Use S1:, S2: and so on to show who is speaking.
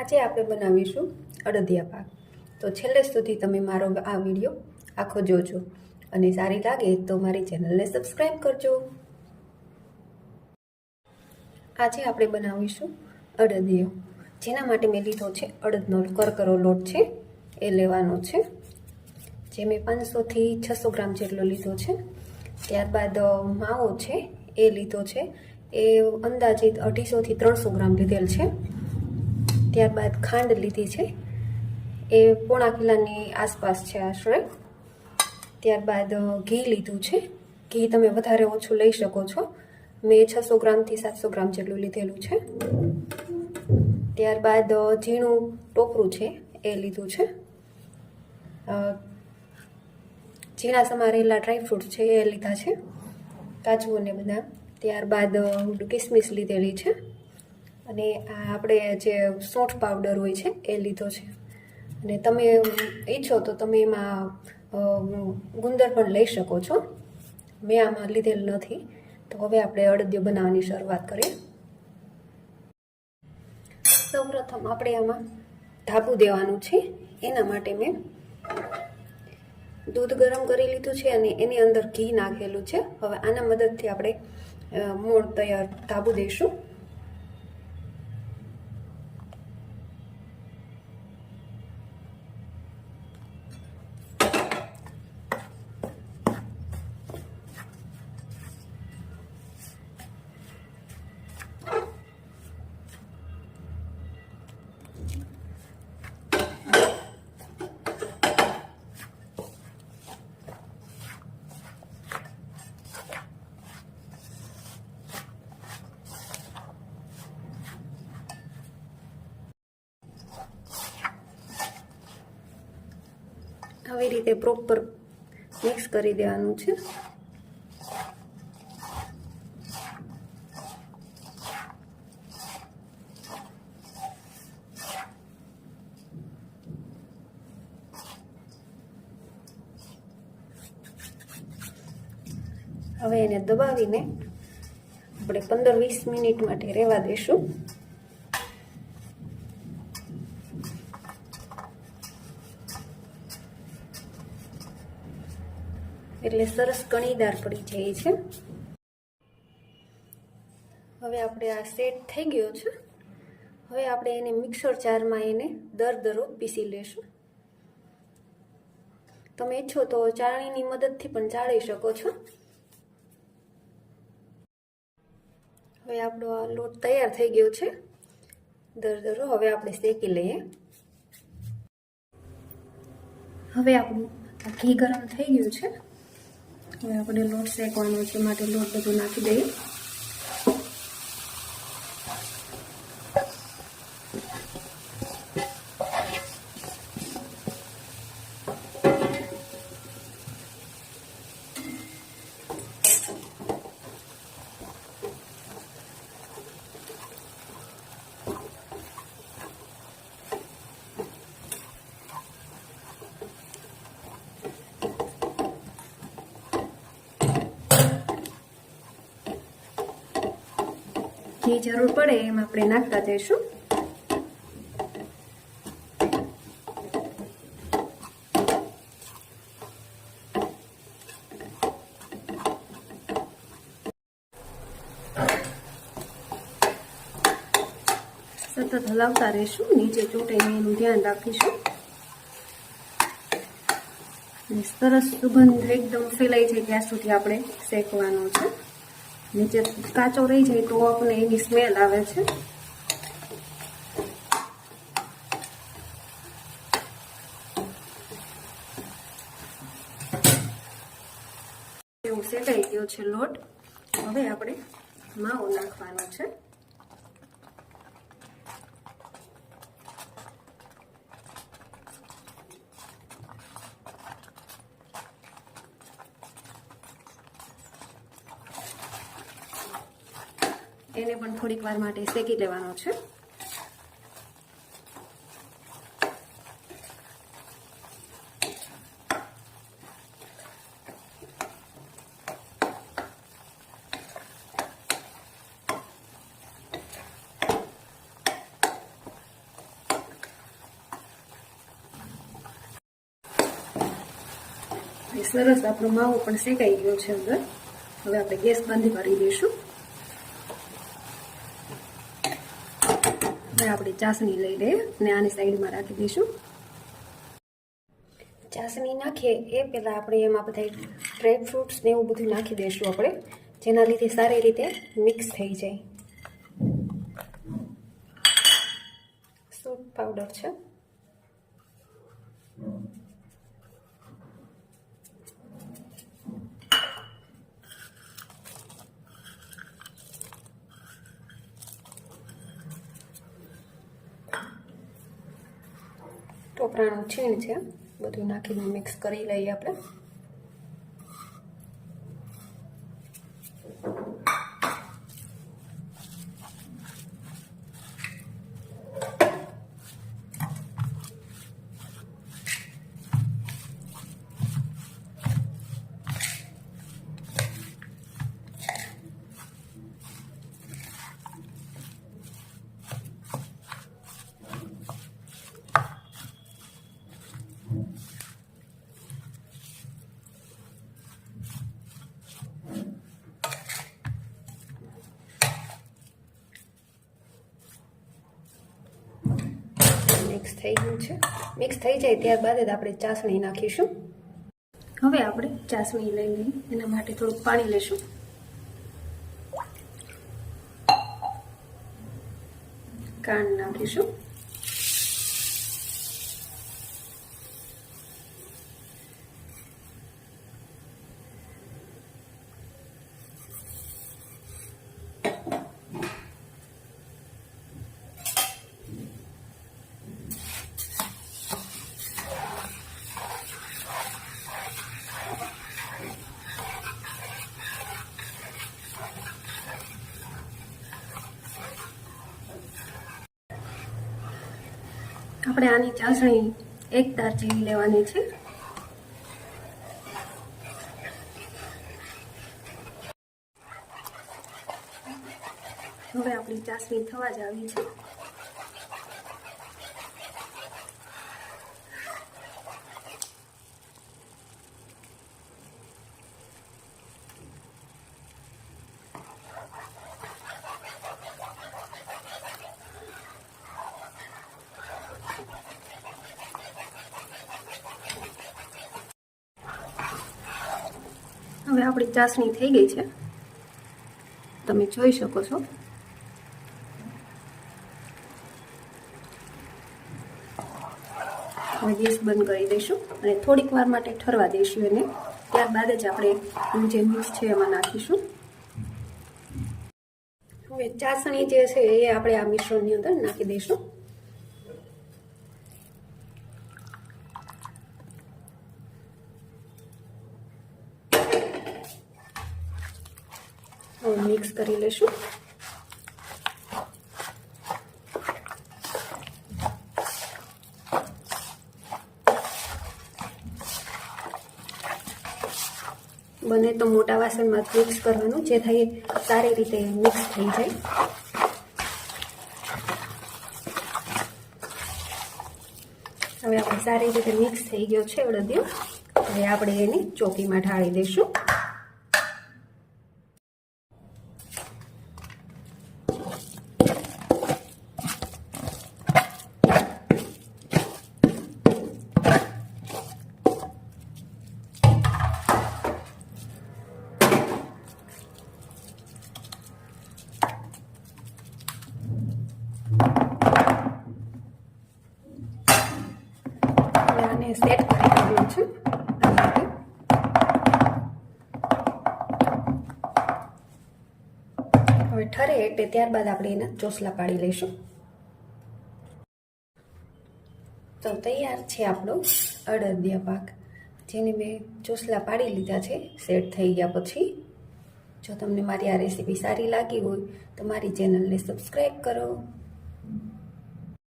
S1: આજે આપણે બનાવીશું અડદિયા પાક. તો છેલ્લે સુધી તમે મારો આ વિડીયો આખો જોજો અને સારી લાગે તો મારી ચેનલને સબસ્ક્રાઈબ કરજો. આજે આપણે બનાવીશું અડદિયો, જેના માટે મેં લીધો છે અડદનો કરકરો લોટ છે એ લેવાનો છે, જે મેં 500થી 600 ગ્રામ જેટલો લીધો છે. ત્યારબાદ માવો છે એ લીધો છે, એ અંદાજિત 250થી 300 ગ્રામ લીધેલ છે. ત્યારબાદ ખાંડ લીધી છે, એ પોણા કિલાની આસપાસ છે આશરે. ત્યારબાદ ઘી લીધું છે, ઘી તમે વધારે ઓછું લઈ શકો છો, મેં 600 ગ્રામથી 700 ગ્રામ જેટલું લીધેલું છે. ત્યારબાદ ઝીણું ટોપરું છે એ લીધું છે, ઝીણા સમારેલા ડ્રાયફ્રૂટ છે એ લીધા છે, કાજુ અને બદામ. ત્યારબાદ કિસમિસ લીધેલી છે, અને આ આપણે જે સૂંઠ પાવડર હોય છે એ લીધો છે. અને તમે ઈચ્છો તો તમે એમાં ગુંદર પણ લઈ શકો છો, મેં આમાં લીધેલ નથી. તો હવે આપણે અડદિયો બનાવવાની શરૂઆત કરીએ. સૌપ્રથમ આપણે આમાં ધાબું દેવાનું છે, એના માટે મેં દૂધ ગરમ કરી લીધું છે અને એની અંદર ઘી નાખેલું છે. હવે આના મદદથી આપણે મૂળ તૈયાર ધાબું દઈશું. આવી રીતે પ્રોપર મિક્સ કરી દેવાનું છે. હવે એને દબાવીને આપણે 15-20 મિનિટ માટે રહેવા દઈશું. એટલે સરસ કણીદાર પડી જાય છે. હવે આપણે આ સેટ થઈ ગયો છે. હવે આપણે એને મિક્સર જારમાં એને દરદરો પીસી લેશું. તમે ઈચ્છો તો ચાળણીની મદદથી પણ ચાળી શકો છો. હવે આપણો આ લોટ તૈયાર થઈ ગયો છે દરદરો. હવે આપણે શેકી લઈએ. હવે આપણું ઘી ગરમ થઈ ગયું છે. હવે આપણે લોટ શેકવાનો છે, માટે લોટ બધો નાખી દઈએ. જે જરૂર પડે એમ આપણે નાખતા જઈશું. સતત હલાવતા રહીશું, નીચે ચોટે નહીં એનું ધ્યાન રાખીશું. સરસ સુગંધ એકદમ ફેલાઈ જાય ત્યાં સુધી આપણે શેકવાનો છે. નીચે કાચો રહી જાય તો આપણે એની સ્મેલ આવે છે. એવું શેકાઈ ગયો છે લોટ. હવે આપણે માવો નાખવાનો છે. એને પણ થોડીક વાર માટે શેકી લેવાનો છે. સરસ આપણો માવો પણ શેકાઈ ગયો છે અંદર. હવે આપણે ગેસ બંધ કરી દઈશું. હવે આપણે ચાસણી લઈ લઈએ અને આની સાઈડમાં રાખી દઈશું. ચાસણી નાખીએ એ પહેલાં આપણે એમાં બધા ડ્રાય ફ્રૂટ્સ ને એવું બધું નાખી દઈશું આપણે, જેના લીધે સારી રીતે મિક્સ થઈ જાય. સૂટ પાવડર છે, ટોપરાનું છીણ છે, બધું નાખીને મિક્સ કરી લઈએ આપણે. મિક્સ થઈ ગયું છે. મિક્સ થઈ જાય ત્યારબાદ જ આપણે ચાસણી નાખીશું. હવે આપણે ચાસણી લઈ લઈએ, એના માટે થોડુંક પાણી લેશું. કાંડ નાખીશું. આપણે આની ચાસણી 1 તાર જેવી લેવાની છે. હવે આપણી ચાસણી થવા જ આવી છે. હવે આપણી ચાસણી થઈ ગઈ છે, તમે જોઈ શકો છો. હવે ગેસ બંધ કરી દઈશું અને થોડીક વાર માટે ઠરવા દઈશું એને. ત્યારબાદ જ આપણે જે મિક્સ છે એમાં નાખીશું. હવે ચાસણી જે છે એ આપણે આ મિશ્રણની અંદર નાખી દઈશું. મિક્સ કરી લેશું. બને તો મોટા વાસણમાં મિક્સ કરવાનું, જેથી સારી રીતે મિક્સ થઈ જાય. હવે આપણે સારી રીતે મિક્સ થઈ ગયો છે અડદિયો. હવે આપણે એને ચોકીમાં ઢાળી દઈશું. સેટ કરી દેવાનું છે. હવે ઠરે એટલે ત્યારબાદ આપણે એના ચોસલા પાડી લઈશું. તો તૈયાર છે આપણો અડદિયા પાક, જેને મેં ચોસલા પાડી લીધા છે સેટ થઈ ગયા પછી. જો તમને મારી આ રેસીપી સારી લાગી હોય તો મારી ચેનલને સબસ્ક્રાઈબ કરો.